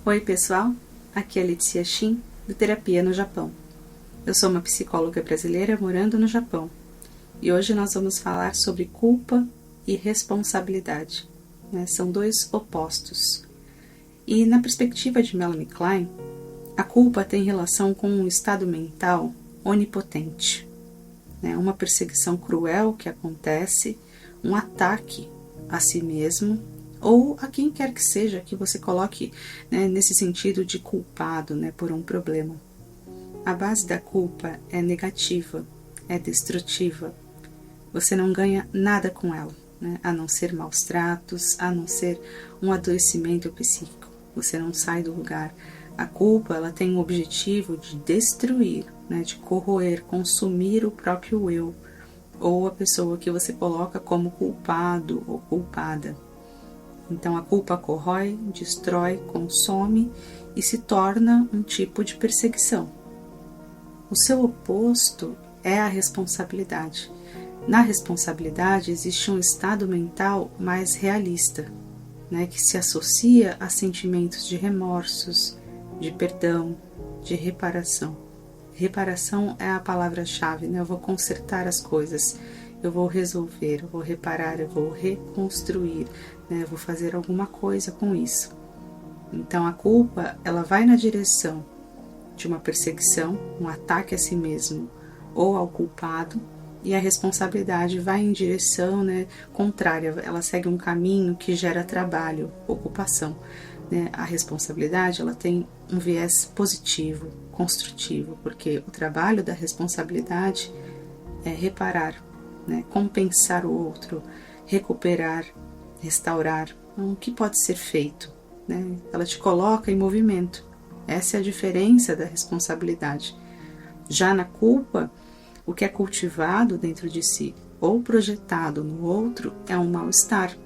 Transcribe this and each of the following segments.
Oi pessoal, aqui é Letícia Shin, do Terapia no Japão. Eu sou uma psicóloga brasileira morando no Japão e hoje nós vamos falar sobre culpa e responsabilidade. São dois opostos. E na perspectiva de Melanie Klein, a culpa tem relação com um estado mental onipotente, uma perseguição cruel que acontece, um ataque a si mesmo ou a quem quer que seja que você coloque nesse sentido de culpado por um problema. A base da culpa é negativa, é destrutiva. Você não ganha nada com ela, a não ser maus tratos, a não ser um adoecimento psíquico. Você não sai do lugar. A culpa ela tem o objetivo de destruir, de corroer, consumir o próprio eu, ou a pessoa que você coloca como culpado ou culpada. Então a culpa corrói, destrói, consome e se torna um tipo de perseguição. O seu oposto é a responsabilidade. Na responsabilidade existe um estado mental mais realista, que se associa a sentimentos de remorsos, de perdão, de reparação. Reparação é a palavra-chave, eu vou consertar as coisas, eu vou resolver, eu vou reparar, eu vou reconstruir, eu vou fazer alguma coisa com isso. Então a culpa, ela vai na direção de uma perseguição, um ataque a si mesmo ou ao culpado, e a responsabilidade vai em direção contrária, ela segue um caminho que gera trabalho, ocupação. A responsabilidade ela tem um viés positivo, construtivo, porque o trabalho da responsabilidade é reparar, compensar o outro, recuperar, restaurar. Então, o que pode ser feito? Ela te coloca em movimento. Essa é a diferença da responsabilidade. Já na culpa, o que é cultivado dentro de si ou projetado no outro é um mal-estar,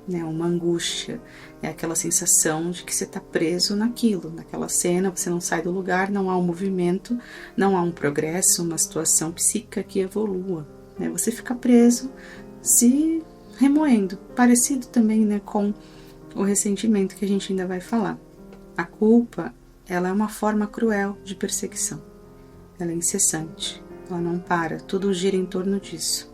uma angústia, é aquela sensação de que você está preso naquilo, naquela cena, você não sai do lugar, não há um movimento, não há um progresso, uma situação psíquica que evolua, você fica preso, se remoendo, parecido também com o ressentimento que a gente ainda vai falar. A culpa, ela é uma forma cruel de perseguição, ela é incessante, ela não para, tudo gira em torno disso,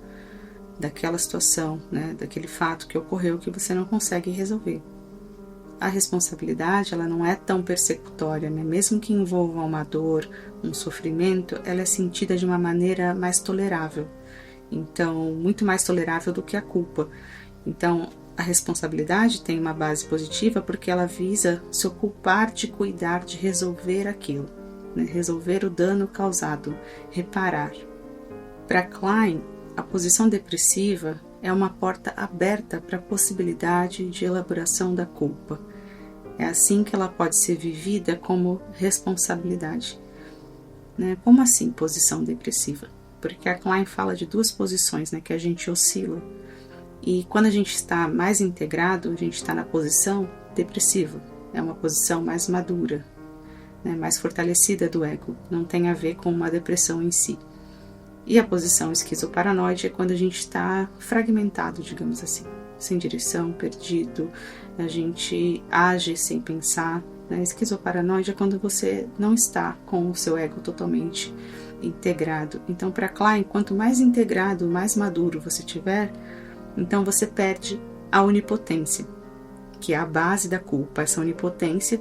daquela situação, daquele fato que ocorreu que você não consegue resolver. A responsabilidade, ela não é tão persecutória, mesmo que envolva uma dor, um sofrimento, ela é sentida de uma maneira mais tolerável, então, muito mais tolerável do que a culpa. Então, a responsabilidade tem uma base positiva porque ela visa se ocupar de cuidar, de resolver aquilo, resolver o dano causado, reparar. Para Klein, a posição depressiva é uma porta aberta para a possibilidade de elaboração da culpa. É assim que ela pode ser vivida como responsabilidade. Como assim posição depressiva? Porque a Klein fala de duas posições que a gente oscila. E quando a gente está mais integrado, a gente está na posição depressiva. É uma posição mais madura, mais fortalecida do ego. Não tem a ver com uma depressão em si. E a posição esquizoparanoide é quando a gente está fragmentado, digamos assim, sem direção, perdido, a gente age sem pensar. Esquizoparanoide é quando você não está com o seu ego totalmente integrado. Então, para Klein, quanto mais integrado, mais maduro você tiver, então você perde a onipotência, que é a base da culpa. Essa onipotência,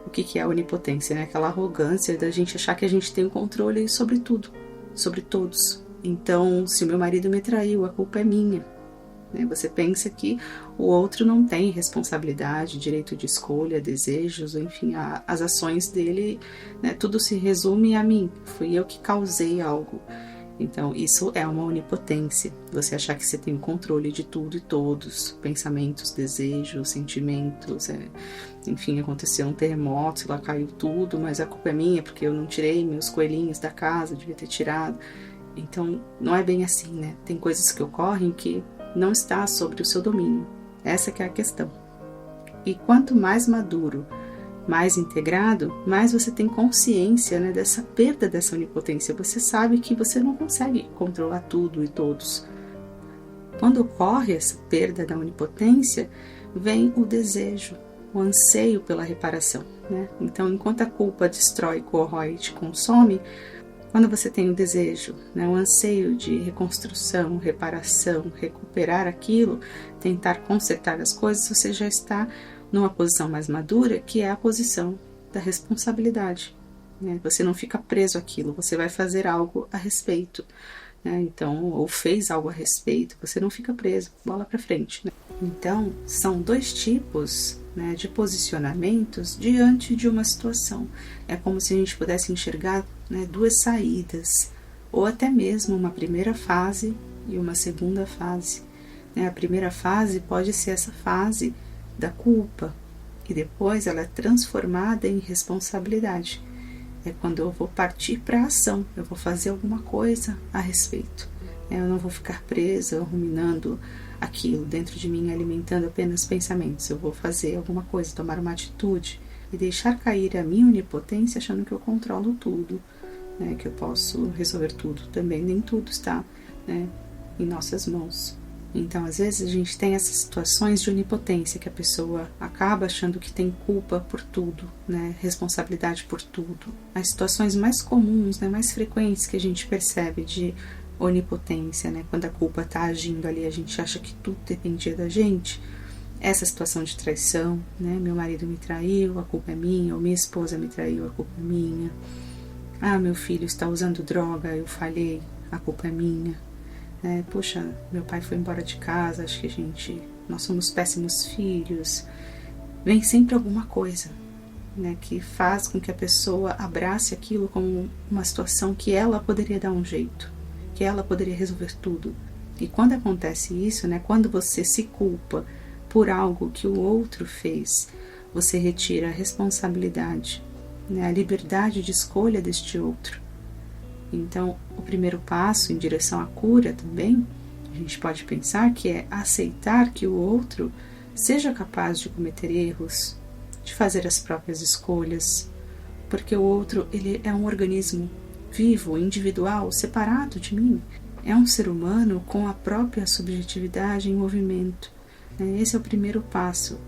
o que é a onipotência? Aquela arrogância da gente achar que a gente tem o controle sobre tudo, sobre todos. Então, se o meu marido me traiu, a culpa é minha. Você pensa que o outro não tem responsabilidade, direito de escolha, desejos, enfim, as ações dele, tudo se resume a mim, fui eu que causei algo. Então, isso é uma onipotência, você achar que você tem o controle de tudo e todos, pensamentos, desejos, sentimentos, enfim, aconteceu um terremoto, lá caiu tudo, mas a culpa é minha porque eu não tirei meus coelhinhos da casa, devia ter tirado. Então, não é bem assim, tem coisas que ocorrem que não está sobre o seu domínio, essa que é a questão. E quanto mais maduro, mais integrado, mais você tem consciência dessa perda dessa onipotência. Você sabe que você não consegue controlar tudo e todos. Quando ocorre essa perda da onipotência, vem o desejo, o anseio pela reparação, né? Então, enquanto a culpa destrói, corrói e te consome, quando você tem o desejo, né, o anseio de reconstrução, reparação, recuperar aquilo, tentar consertar as coisas, você já está numa posição mais madura, que é a posição da responsabilidade, né? Você não fica preso àquilo, você vai fazer algo a respeito, né? Então, ou fez algo a respeito, você não fica preso, bola para frente, né? Então, são dois tipos, né, de posicionamentos diante de uma situação. É como se a gente pudesse enxergar, né, duas saídas, ou até mesmo uma primeira fase e uma segunda fase, né? A primeira fase pode ser essa fase da culpa, e depois ela é transformada em responsabilidade. É quando eu vou partir para a ação, eu vou fazer alguma coisa a respeito. Eu não vou ficar presa, ruminando aquilo dentro de mim, alimentando apenas pensamentos. Eu vou fazer alguma coisa, tomar uma atitude e deixar cair a minha onipotência, achando que eu controlo tudo, né, que eu posso resolver tudo. Também nem tudo está, né, em nossas mãos. Então, às vezes, a gente tem essas situações de onipotência, que a pessoa acaba achando que tem culpa por tudo, né, responsabilidade por tudo. As situações mais comuns, né, mais frequentes que a gente percebe de onipotência, né, quando a culpa está agindo ali, a gente acha que tudo dependia da gente. Essa situação de traição, né, meu marido me traiu, a culpa é minha, ou minha esposa me traiu, a culpa é minha. Ah, meu filho está usando droga, eu falhei, a culpa é minha. Poxa, meu pai foi embora de casa, acho que nós somos péssimos filhos. Vem sempre alguma coisa, né, que faz com que a pessoa abrace aquilo como uma situação que ela poderia dar um jeito, que ela poderia resolver tudo. E quando acontece isso, né, quando você se culpa por algo que o outro fez, você retira a responsabilidade, né, a liberdade de escolha deste outro. Então, o primeiro passo em direção à cura também, a gente pode pensar que é aceitar que o outro seja capaz de cometer erros, de fazer as próprias escolhas, porque o outro, ele é um organismo vivo, individual, separado de mim. É um ser humano com a própria subjetividade em movimento. Esse é o primeiro passo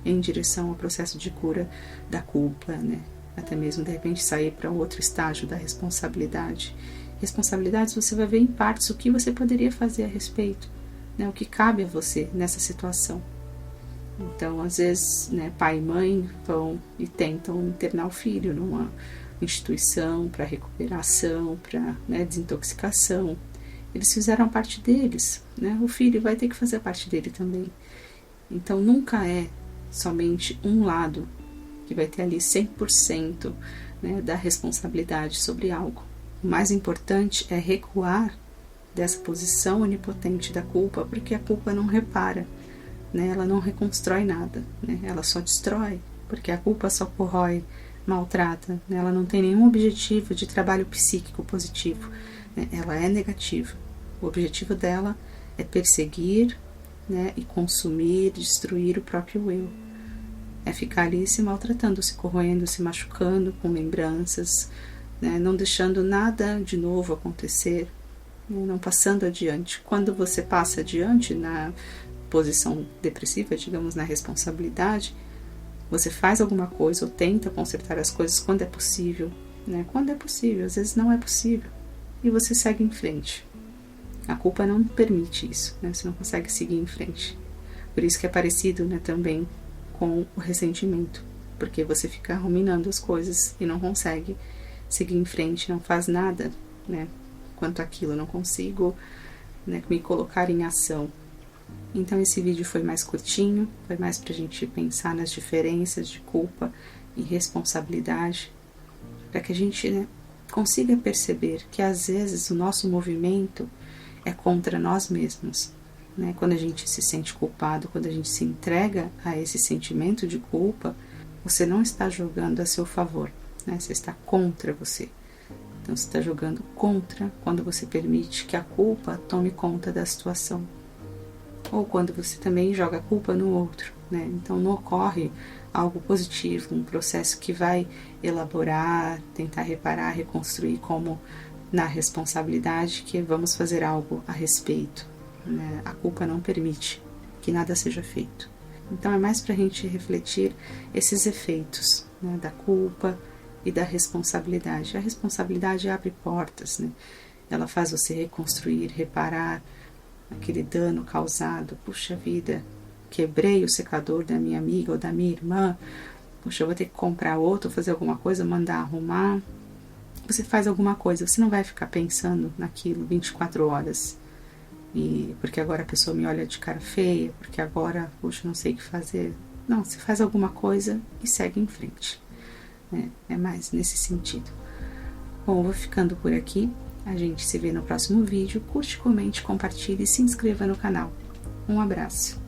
em direção ao processo de cura da culpa, né? Até mesmo, de repente, sair para outro estágio da responsabilidade. Responsabilidades, você vai ver em partes o que você poderia fazer a respeito, né? O que cabe a você nessa situação. Então, às vezes, né, pai e mãe vão e tentam internar o filho numa instituição para recuperação, para, né, desintoxicação. Eles fizeram a parte deles, né? O filho vai ter que fazer a parte dele também. Então, nunca é somente um lado que vai ter ali 100%, né, da responsabilidade sobre algo. O mais importante é recuar dessa posição onipotente da culpa, porque a culpa não repara, né, ela não reconstrói nada, né, ela só destrói, porque a culpa só corrói, maltrata, né, ela não tem nenhum objetivo de trabalho psíquico positivo, né, ela é negativa. O objetivo dela é perseguir, né, e consumir, destruir o próprio eu. É ficar ali se maltratando, se corroendo, se machucando com lembranças, né, não deixando nada de novo acontecer, né, não passando adiante. Quando você passa adiante na posição depressiva, digamos, na responsabilidade, você faz alguma coisa ou tenta consertar as coisas quando é possível, né? Quando é possível, às vezes não é possível, e você segue em frente. A culpa não permite isso, né? Você não consegue seguir em frente. Por isso que é parecido, né, também com o ressentimento, porque você fica ruminando as coisas e não consegue seguir em frente, não faz nada, né, quanto àquilo, não consigo, né, me colocar em ação. Então esse vídeo foi mais curtinho, foi mais pra gente pensar nas diferenças de culpa e responsabilidade, para que a gente, né, consiga perceber que às vezes o nosso movimento é contra nós mesmos, né? Quando a gente se sente culpado, quando a gente se entrega a esse sentimento de culpa, você não está jogando a seu favor, né? Você está contra você. Então você está jogando contra quando você permite que a culpa tome conta da situação. Ou quando você também joga a culpa no outro, né? Então não ocorre algo positivo, um processo que vai elaborar, tentar reparar, reconstruir, como na responsabilidade, que vamos fazer algo a respeito, né? A culpa não permite que nada seja feito. Então é mais para a gente refletir esses efeitos, né, da culpa e da responsabilidade. A responsabilidade abre portas, né? Ela faz você reconstruir, reparar aquele dano causado. Puxa vida, quebrei o secador da minha amiga ou da minha irmã. Puxa, eu vou ter que comprar outro, fazer alguma coisa, mandar arrumar. Você faz alguma coisa, você não vai ficar pensando naquilo 24 horas. E porque agora a pessoa me olha de cara feia, porque agora, puxa, não sei o que fazer. Não, você faz alguma coisa e segue em frente. É mais nesse sentido. Bom, eu vou ficando por aqui. A gente se vê no próximo vídeo. Curte, comente, compartilhe e se inscreva no canal. Um abraço.